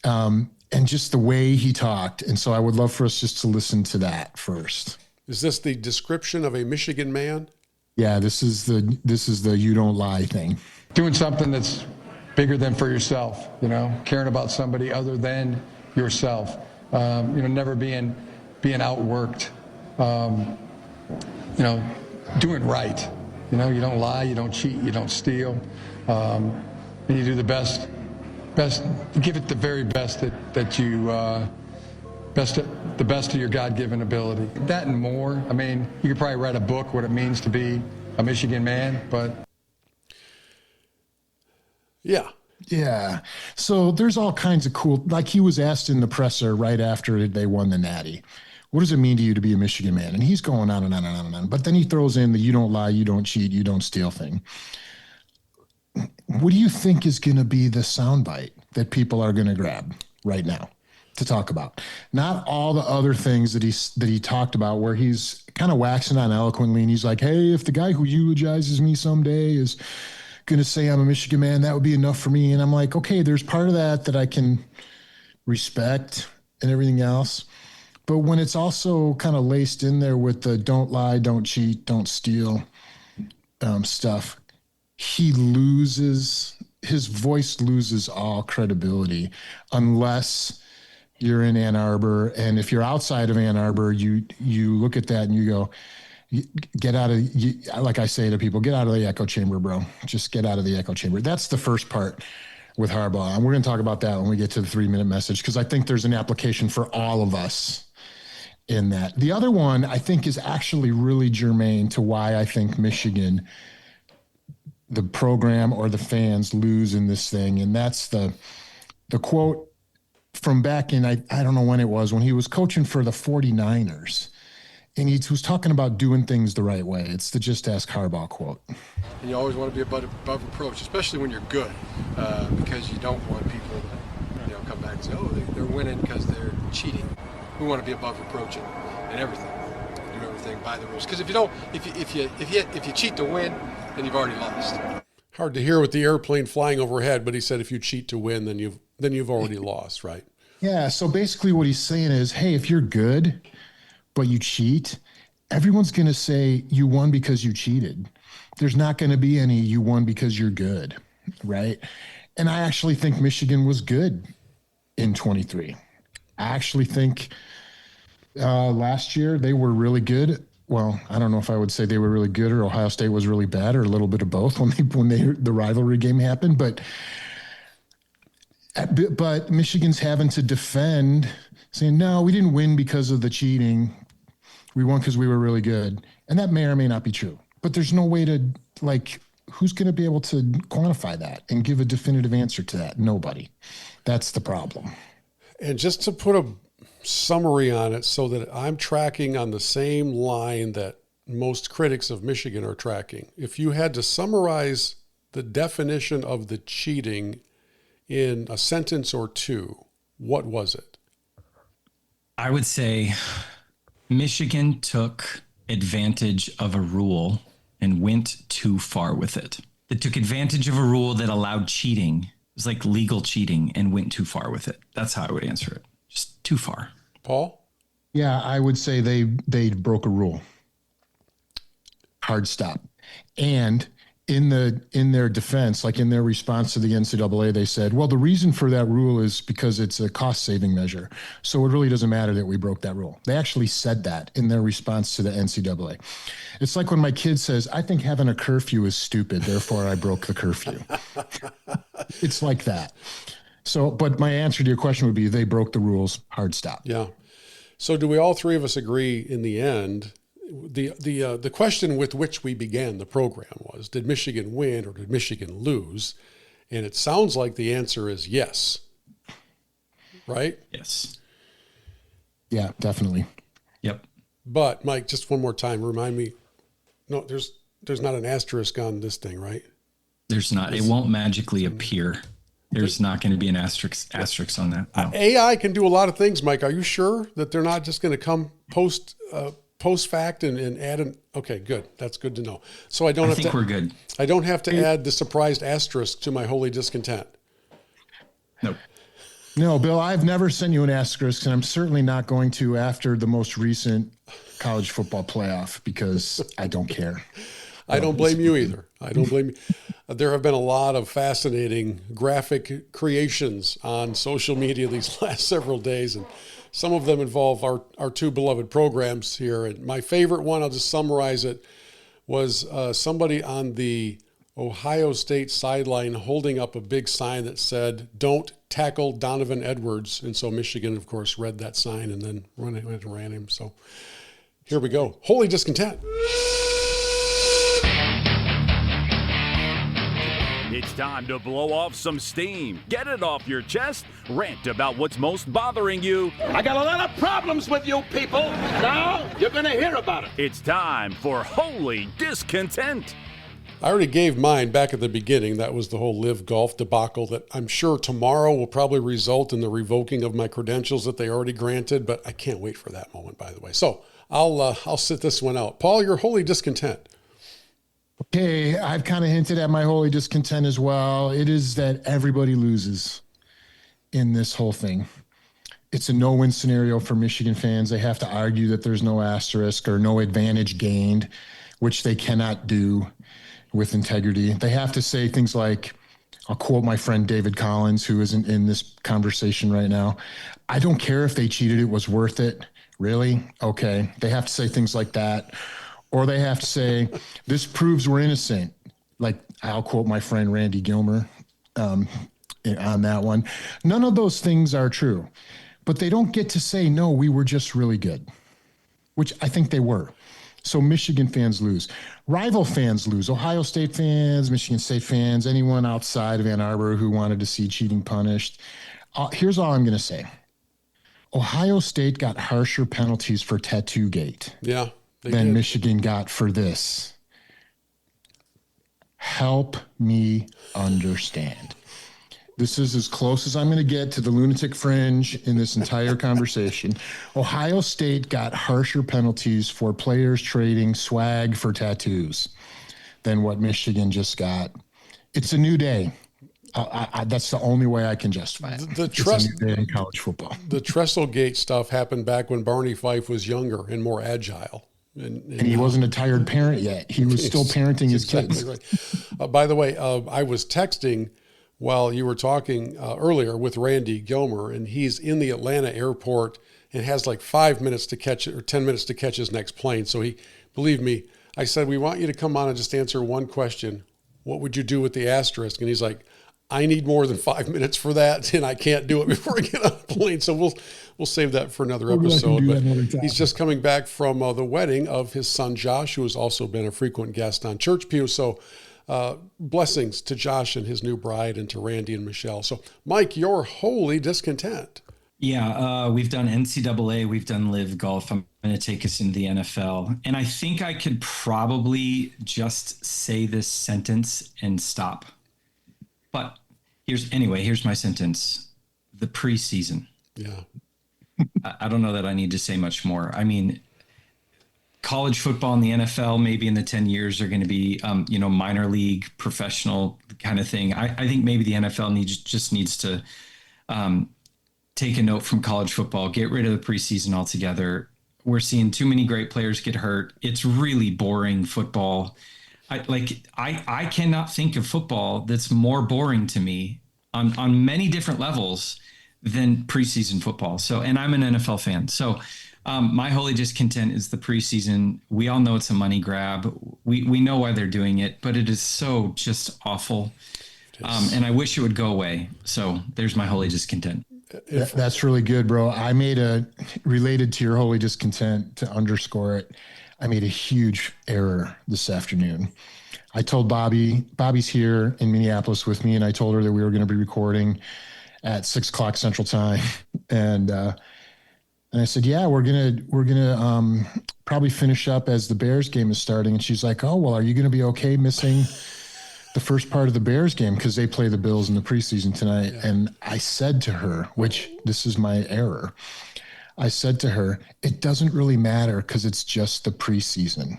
Speaker 11: and just the way he talked. And so I would love for us just to listen to that first.
Speaker 8: Is this the description of a Michigan man?
Speaker 11: Yeah, this is the you don't lie thing.
Speaker 13: Doing something that's bigger than for yourself, caring about somebody other than yourself, never being outworked, doing right. You don't lie, you don't cheat, you don't steal, and you do the best, give it the very best that you, the best of your God-given ability. That and more. I mean, you could probably write a book what it means to be a Michigan man, but.
Speaker 11: Yeah. So there's all kinds of cool, like he was asked in the presser right after they won the Natty, what does it mean to you to be a Michigan man? And he's going on and on and on and on. But then he throws in the you don't lie, you don't cheat, you don't steal thing. What do you think is going to be the soundbite that people are going to grab right now to talk about? Not all the other things that he talked about where he's kind of waxing on eloquently, and he's like, hey, if the guy who eulogizes me someday is going to say I'm a Michigan man, that would be enough for me. And I'm like, okay, there's part of that I can respect and everything else. But when it's also kind of laced in there with the don't lie, don't cheat, don't steal stuff, his voice loses all credibility unless you're in Ann Arbor. And if you're outside of Ann Arbor, you look at that and you go, Get out of, like I say to people, get out of the echo chamber, bro. Just get out of the echo chamber. That's the first part with Harbaugh. And we're going to talk about that when we get to the 3-minute message, because I think there's an application for all of us in that. The other one I think is actually really germane to why I think Michigan, the program or the fans, lose in this thing. And that's the quote from back in, I don't know when it was, when he was coaching for the 49ers. And he was talking about doing things the right way. It's the Just Ask Harbaugh quote.
Speaker 13: And you always want to be above approach, especially when you're good, because you don't want people to come back and say, oh, they're winning because they're cheating. We want to be above reproach and everything. Do everything by the rules. Because if you don't, if you cheat to win, then you've already lost.
Speaker 8: Hard to hear with the airplane flying overhead, but he said if you cheat to win, then you've already lost, right?
Speaker 11: Yeah. So basically, what he's saying is, hey, if you're good, but you cheat, everyone's going to say you won because you cheated. There's not going to be any you won because you're good, right? And I actually think Michigan was good in 23. I actually think last year they were really good. Well, I don't know if I would say they were really good or Ohio State was really bad or a little bit of both when the rivalry game happened. But Michigan's having to defend, saying, no, we didn't win because of the cheating. We won because we were really good. And that may or may not be true. But there's no way to, who's going to be able to quantify that and give a definitive answer to that? Nobody. That's the problem.
Speaker 8: And just to put a summary on it so that I'm tracking on the same line that most critics of Michigan are tracking, if you had to summarize the definition of the cheating in a sentence or two, what was it?
Speaker 12: I would say Michigan took advantage of a rule and went too far with it. They took advantage of a rule that allowed cheating. It was like legal cheating and went too far with it. That's how I would answer it. Just too far.
Speaker 8: Paul?
Speaker 11: Yeah, I would say they broke a rule. Hard stop. And in their defense, like in their response to the NCAA, they said, well, the reason for that rule is because it's a cost-saving measure. So it really doesn't matter that we broke that rule. They actually said that in their response to the NCAA. It's like when my kid says, I think having a curfew is stupid, therefore I broke the curfew. It's like that. So, but my answer to your question would be they broke the rules, hard stop.
Speaker 8: Yeah. So do we all three of us agree in the end, the question with which we began the program was, did Michigan win or did Michigan lose? And it sounds like the answer is yes. Right?
Speaker 12: Yes.
Speaker 11: Yeah, definitely.
Speaker 12: Yep.
Speaker 8: But Mike, just one more time, remind me. No, there's not an asterisk on this thing, right?
Speaker 12: There's not. It won't magically appear. There's not going to be an asterisk on that. No.
Speaker 8: AI can do a lot of things, Mike. Are you sure that they're not just going to come post fact and add an? Okay, good. That's good to know. So I think
Speaker 12: we're good.
Speaker 8: I don't have to add the surprised asterisk to my holy discontent.
Speaker 12: Nope.
Speaker 11: No, Bill, I've never sent you an asterisk, and I'm certainly not going to after the most recent college football playoff because I don't care.
Speaker 8: I don't blame you either. I don't blame you. There have been a lot of fascinating graphic creations on social media these last several days, and some of them involve our two beloved programs here. And my favorite one, I'll just summarize it, was somebody on the Ohio State sideline holding up a big sign that said, "Don't tackle Donovan Edwards." And so Michigan, of course, read that sign and then ran him. So here we go. Holy discontent.
Speaker 14: It's time to blow off some steam. Get it off your chest. Rant about what's most bothering you.
Speaker 3: I got a lot of problems with you people. Now you're going to hear about it.
Speaker 14: It's time for Holy Discontent.
Speaker 8: I already gave mine back at the beginning. That was the whole Live Golf debacle that I'm sure tomorrow will probably result in the revoking of my credentials that they already granted, but I can't wait for that moment, by the way. So I'll sit this one out. Paul, your holy discontent.
Speaker 11: Okay, I've kind of hinted at my holy discontent as well. It is that everybody loses in this whole thing. It's a no-win scenario for Michigan fans. They have to argue that there's no asterisk or no advantage gained, which they cannot do with integrity. They have to say things like, I'll quote my friend David Collins, who isn't in this conversation right now, I don't care if they cheated, it was worth it. Really? Okay. They have to say things like that. Or they have to say, this proves we're innocent. Like, I'll quote my friend Randy Gilmer on that one. None of those things are true. But they don't get to say, no, we were just really good, which I think they were. So Michigan fans lose. Rival fans lose. Ohio State fans, Michigan State fans, anyone outside of Ann Arbor who wanted to see cheating punished. Here's all I'm going to say. Ohio State got harsher penalties for Tattoo-gate than Michigan got for this. Help me understand. This is as close as I'm going to get to the lunatic fringe in this entire conversation. Ohio State got harsher penalties for players trading swag for tattoos than what Michigan just got. It's a new day. That's the only way I can justify it. It's a new day in college football.
Speaker 8: The Trestlegate stuff happened back when Barney Fife was younger and more agile. And
Speaker 11: he wasn't a tired parent yet. He was still parenting his kids.
Speaker 8: Right. By the way, I was texting while you were talking earlier with Randy Gilmer, and he's in the Atlanta airport and has like 5 minutes to catch it or 10 minutes to catch his next plane. So believe me, I said, we want you to come on and just answer one question. What would you do with the asterisk? And he's like, I need more than 5 minutes for that, and I can't do it before I get on a plane. So we'll save that for another episode. But he's just coming back from the wedding of his son Josh, who has also been a frequent guest on Church Pew. So blessings to Josh and his new bride, and to Randy and Michelle. So Mike, you're wholly discontent.
Speaker 12: Yeah, we've done NCAA, we've done Live Golf. I'm going to take us into the NFL. And I think I could probably just say this sentence and stop. But here's my sentence. The preseason.
Speaker 8: Yeah.
Speaker 12: I don't know that I need to say much more. I mean, college football and the NFL, maybe in the 10 years are going to be, minor league, professional kind of thing. I think maybe the NFL needs to take a note from college football, get rid of the preseason altogether. We're seeing too many great players get hurt. It's really boring football. I cannot think of football that's more boring to me on many different levels than preseason football. So, and I'm an NFL fan. So my holy discontent is the preseason. We all know it's a money grab. We know why they're doing it, but it is so just awful. And I wish it would go away. So there's my holy discontent.
Speaker 11: That's really good, bro. I related to your holy discontent, to underscore it, I made a huge error this afternoon. I told Bobby's here in Minneapolis with me, and I told her that we were going to be recording at 6:00 Central Time. And I said, yeah, we're gonna probably finish up as the Bears game is starting. And she's like, oh, well, are you going to be okay missing the first part of the Bears game? Because they play the Bills in the preseason tonight. Yeah. And I said to her, which this is my error, I said to her, it doesn't really matter because it's just the preseason.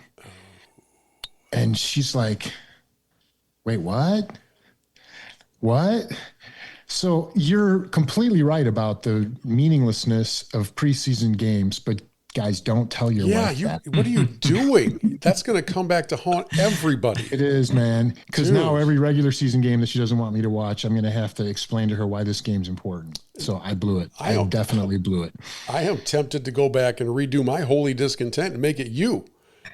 Speaker 11: And she's like, wait, what? What? So you're completely right about the meaninglessness of preseason games, but guys, don't tell your wife that.
Speaker 8: What are you doing? That's going to come back to haunt everybody.
Speaker 11: It is, man. Because now every regular season game that she doesn't want me to watch, I'm going to have to explain to her why this game's important. So I blew it. I definitely blew it.
Speaker 8: I am tempted to go back and redo my holy discontent and make it you.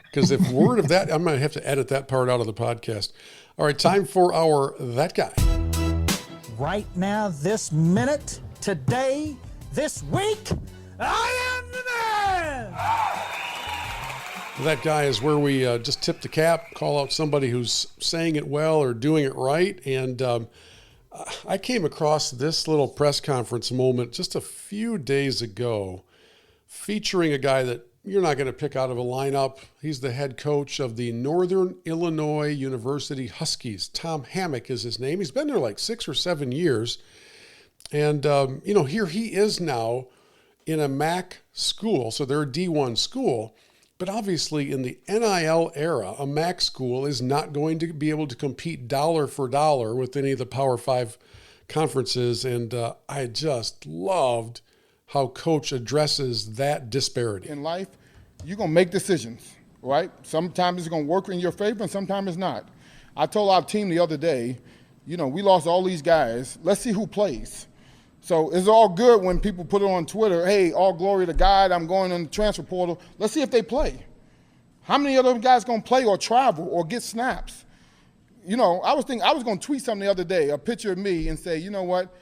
Speaker 8: Because if word of that, I'm going to have to edit that part out of the podcast. All right, time for our That Guy.
Speaker 15: Right now, this minute, today, this week, I am the man!
Speaker 8: That Guy is where we just tip the cap, call out somebody who's saying it well or doing it right. And I came across this little press conference moment just a few days ago featuring a guy that you're not going to pick out of a lineup. He's the head coach of the Northern Illinois University Huskies. Tom Hammock is his name. He's been there like 6 or 7 years. And, here he is now in a MAC school. So they're a D1 school. But obviously in the NIL era, a MAC school is not going to be able to compete dollar for dollar with any of the Power 5 conferences. And I just loved how Coach addresses that disparity.
Speaker 16: In life, you're going to make decisions, right? Sometimes it's going to work in your favor and sometimes it's not. I told our team the other day, we lost all these guys. Let's see who plays. So it's all good when people put it on Twitter, hey, all glory to God, I'm going on the transfer portal. Let's see if they play. How many of those guys going to play or travel or get snaps? You know, I was going to tweet something the other day, a picture of me, and say, you know what?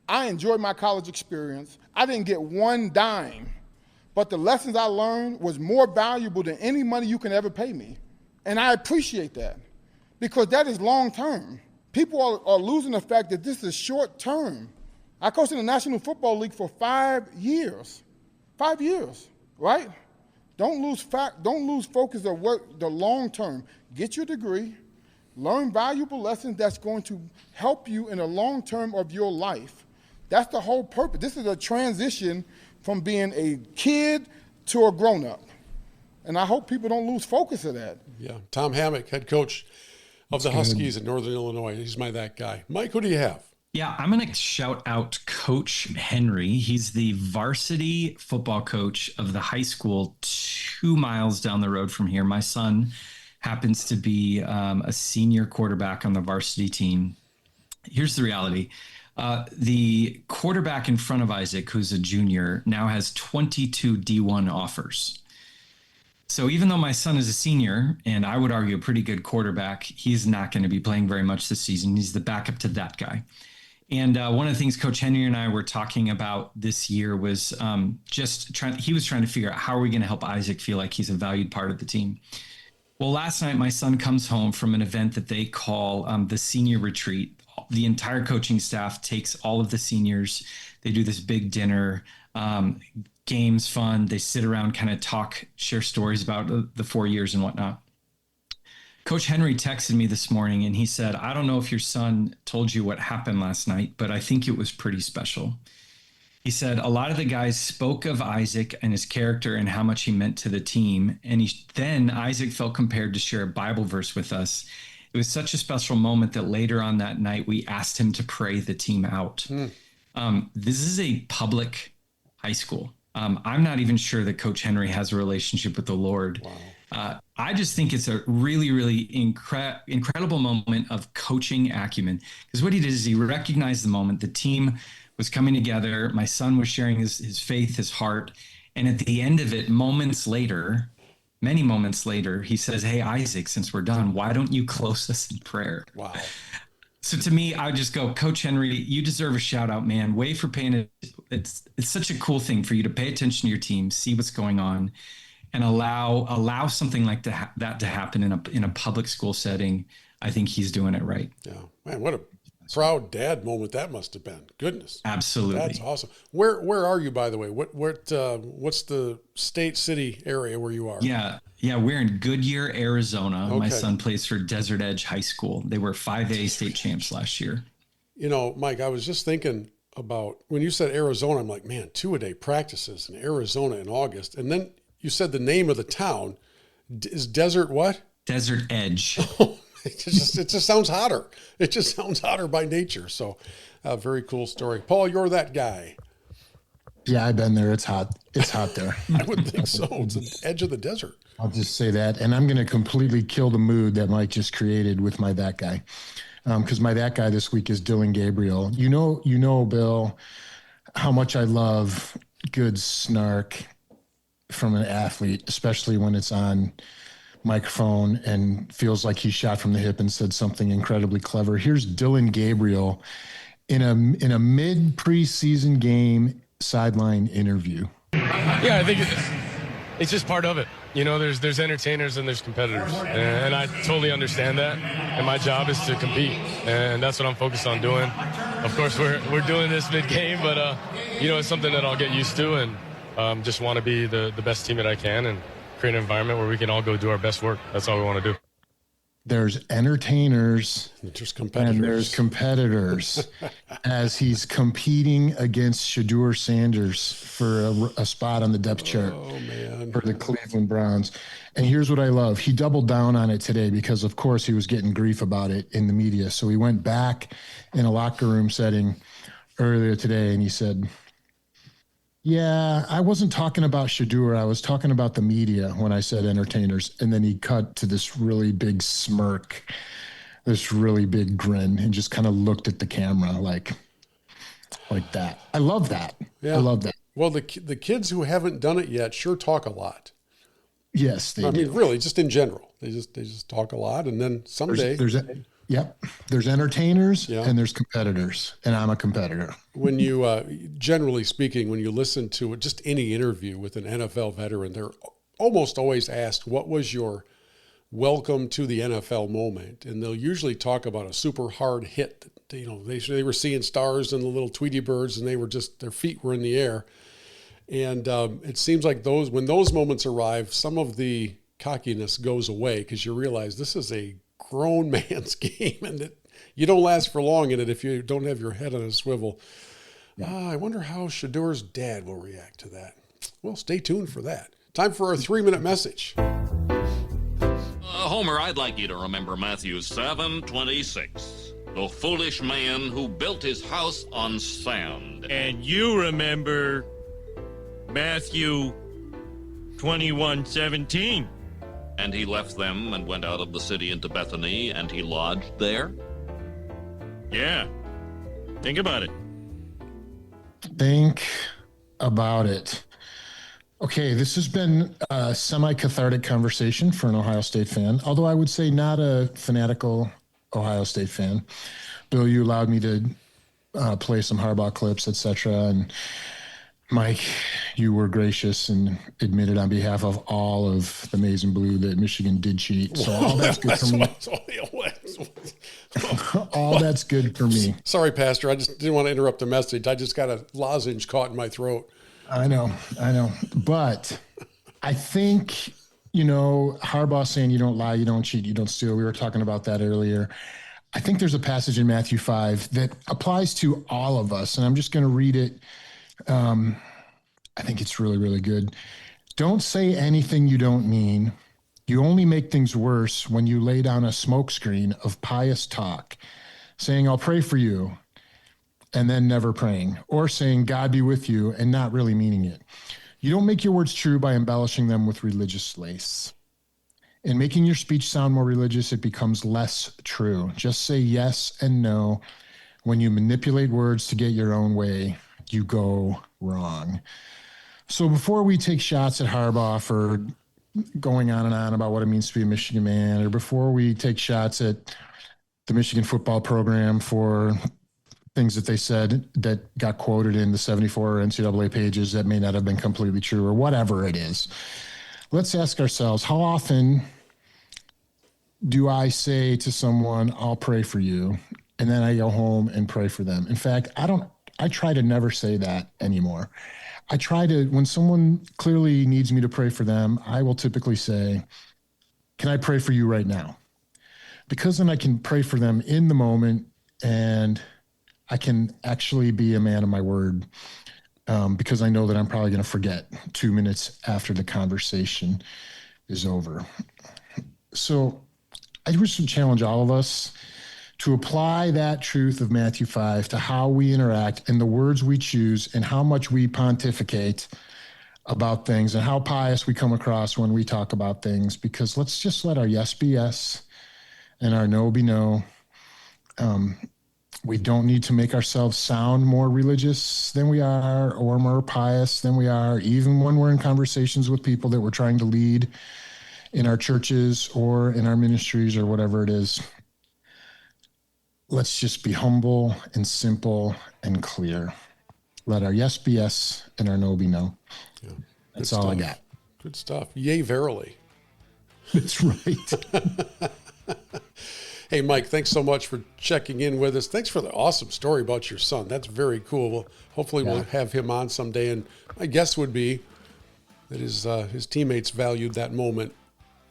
Speaker 16: I enjoyed my college experience. I didn't get one dime, but the lessons I learned was more valuable than any money you can ever pay me. And I appreciate that because that is long term. People are losing the fact that this is short term. I coached in the National Football League for 5 years. 5 years, right? Don't lose focus of what the long term. Get your degree, learn valuable lessons that's going to help you in the long term of your life. That's the whole purpose. This is a transition from being a kid to a grown-up. And I hope people don't lose focus of that.
Speaker 8: Yeah. Tom Hammock, head coach of the Huskies in Northern Illinois. He's that guy. Mike, who do you have?
Speaker 12: Yeah, I'm going to shout out Coach Henry. He's the varsity football coach of the high school 2 miles down the road from here. My son happens to be a senior quarterback on the varsity team. Here's the reality. The quarterback in front of Isaac, who's a junior, now has 22 D1 offers. So even though my son is a senior, and I would argue a pretty good quarterback, he's not going to be playing very much this season. He's the backup to that guy. And one of the things Coach Henry and I were talking about this year was he was trying to figure out how are we going to help Isaac feel like he's a valued part of the team. Well, last night, my son comes home from an event that they call the senior retreat. The entire coaching staff takes all of the seniors. They do this big dinner, games, fun. They sit around, kind of talk, share stories about the 4 years and whatnot. Coach Henry texted me this morning and he said, I don't know if your son told you what happened last night, but I think it was pretty special. He said a lot of the guys spoke of Isaac and his character and how much he meant to the team. And then Isaac felt compelled to share a Bible verse with us. It was such a special moment that later on that night, we asked him to pray the team out. This is a public high school. I'm not even sure that Coach Henry has a relationship with the Lord. Wow. I just think it's a really, really incredible moment of coaching acumen. Because what he did is he recognized the moment. The team was coming together. My son was sharing his faith, his heart. And at the end of it, many moments later, he says, hey, Isaac, since we're done, why don't you close us in prayer?
Speaker 8: Wow.
Speaker 12: So to me, I would just go, Coach Henry, you deserve a shout out, man. Way for paying it. It's such a cool thing for you to pay attention to your team, see what's going on, and allow something like that to happen in a public school setting. I think he's doing it right.
Speaker 8: Yeah, man, what a proud dad moment that must have been. Goodness,
Speaker 12: absolutely,
Speaker 8: that's awesome. Where are you, by the way? What's the state city area where you are?
Speaker 12: Yeah, we're in Goodyear, Arizona. Okay. My son plays for Desert Edge High School. They were 5A state champs last year.
Speaker 8: You know, Mike, I was just thinking about when you said Arizona. I'm like, man, 2-a-day practices in Arizona in August, and then you said the name of the town is Desert what?
Speaker 12: Desert Edge.
Speaker 8: It just sounds hotter. It just sounds hotter by nature. So, very cool story. Paul, you're that guy.
Speaker 11: Yeah, I've been there. It's hot. It's hot there.
Speaker 8: I would think so. It's the edge of the desert.
Speaker 11: I'll just say that. And I'm going to completely kill the mood that Mike just created with my that guy. Because my that guy this week is Dylan Gabriel. You know, Bill, how much I love good snark from an athlete, especially when it's on microphone and feels like he shot from the hip and said something incredibly clever. Here's Dylan Gabriel in a mid preseason game sideline interview.
Speaker 17: Yeah, I think it's just part of it. You know, there's entertainers and there's competitors, and I totally understand that. And my job is to compete, and that's what I'm focused on doing. Of course, we're doing this mid game, but it's something that I'll get used to, and just want to be the best team that I can and create an environment where we can all go do our best work. That's all we want to do.
Speaker 11: There's entertainers
Speaker 8: and
Speaker 11: there's competitors as he's competing against Shedeur Sanders for a spot on the depth chart for the Cleveland Browns. And here's what I love. He doubled down on it today because, of course, he was getting grief about it in the media. So he went back in a locker room setting earlier today and he said, yeah, I wasn't talking about Shedeur. I was talking about the media when I said entertainers. And then he cut to this really big smirk, this really big grin, and just kind of looked at the camera like that. I love that. Yeah. I love that.
Speaker 8: Well, the kids who haven't done it yet sure talk a lot.
Speaker 11: Yes, they do.
Speaker 8: I mean, really, just in general. They just talk a lot, and then someday...
Speaker 11: There's entertainers and there's competitors, and I'm a competitor.
Speaker 8: When you, generally speaking, when you listen to just any interview with an NFL veteran, they're almost always asked, what was your welcome to the NFL moment? And they'll usually talk about a super hard hit. They were seeing stars and the little Tweety birds, and their feet were in the air. And it seems like when those moments arrive, some of the cockiness goes away because you realize this is a grown man's game, and that you don't last for long in it if you don't have your head on a swivel. I wonder how Shadur's dad will react to that. Well, stay tuned for that. Time for our 3-minute message.
Speaker 18: Homer, I'd like you to remember Matthew 7:26. The foolish man who built his house on sand.
Speaker 19: And you remember Matthew 21:17.
Speaker 18: And he left them and went out of the city into Bethany, and he lodged there?
Speaker 19: Yeah. Think about it.
Speaker 11: Think about it. Okay, this has been a semi-cathartic conversation for an Ohio State fan, although I would say not a fanatical Ohio State fan. Bill, you allowed me to play some Harbaugh clips, etc., and Mike, you were gracious and admitted on behalf of all of the Maize and Blue that Michigan did cheat. So all that's good for me. All that's good for me.
Speaker 8: Sorry, Pastor. I just didn't want to interrupt the message. I just got a lozenge caught in my throat.
Speaker 11: I know. But I think, Harbaugh saying you don't lie, you don't cheat, you don't steal. We were talking about that earlier. I think there's a passage in Matthew 5 that applies to all of us, and I'm just going to read it. I think it's really, really good. Don't say anything you don't mean. You only make things worse when you lay down a smokescreen of pious talk, saying, I'll pray for you, and then never praying, or saying, God be with you, and not really meaning it. You don't make your words true by embellishing them with religious lace. In making your speech sound more religious, it becomes less true. Just say yes and no. When you manipulate words to get your own way, you go wrong. So before we take shots at Harbaugh for going on and on about what it means to be a Michigan man, or before we take shots at the Michigan football program for things that they said that got quoted in the 74 NCAA pages that may not have been completely true, or whatever it is, let's ask ourselves, how often do I say to someone, I'll pray for you, and then I go home and pray for them? In fact, I try to never say that anymore. I try to, when someone clearly needs me to pray for them, I will typically say, can I pray for you right now? Because then I can pray for them in the moment, and I can actually be a man of my word, because I know that I'm probably going to forget 2 minutes after the conversation is over. So I wish to challenge all of us to apply that truth of Matthew 5 to how we interact and the words we choose and how much we pontificate about things and how pious we come across when we talk about things, because let's just let our yes be yes and our no be no. We don't need to make ourselves sound more religious than we are or more pious than we are, even when we're in conversations with people that we're trying to lead in our churches or in our ministries or whatever it is. Let's just be humble and simple and clear. Let our yes be yes and our no be no.
Speaker 8: Yeah,
Speaker 11: that's all I got.
Speaker 8: Good stuff. Yea, verily.
Speaker 11: That's right.
Speaker 8: Hey, Mike, thanks so much for checking in with us. Thanks for the awesome story about your son. That's very cool. Well, hopefully we'll have him on someday. And my guess would be that his teammates valued that moment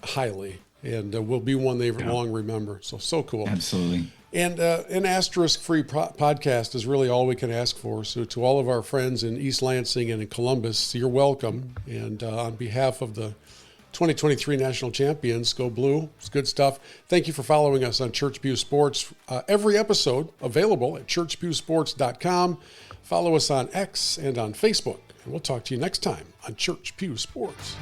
Speaker 8: highly, and will be one they long remember. So cool.
Speaker 12: Absolutely.
Speaker 8: And an asterisk-free podcast is really all we can ask for. So to all of our friends in East Lansing and in Columbus, you're welcome. And on behalf of the 2023 national champions, go Blue. It's good stuff. Thank you for following us on Church Pew Sports. Every episode available at churchpewsports.com. Follow us on X and on Facebook. And we'll talk to you next time on Church Pew Sports.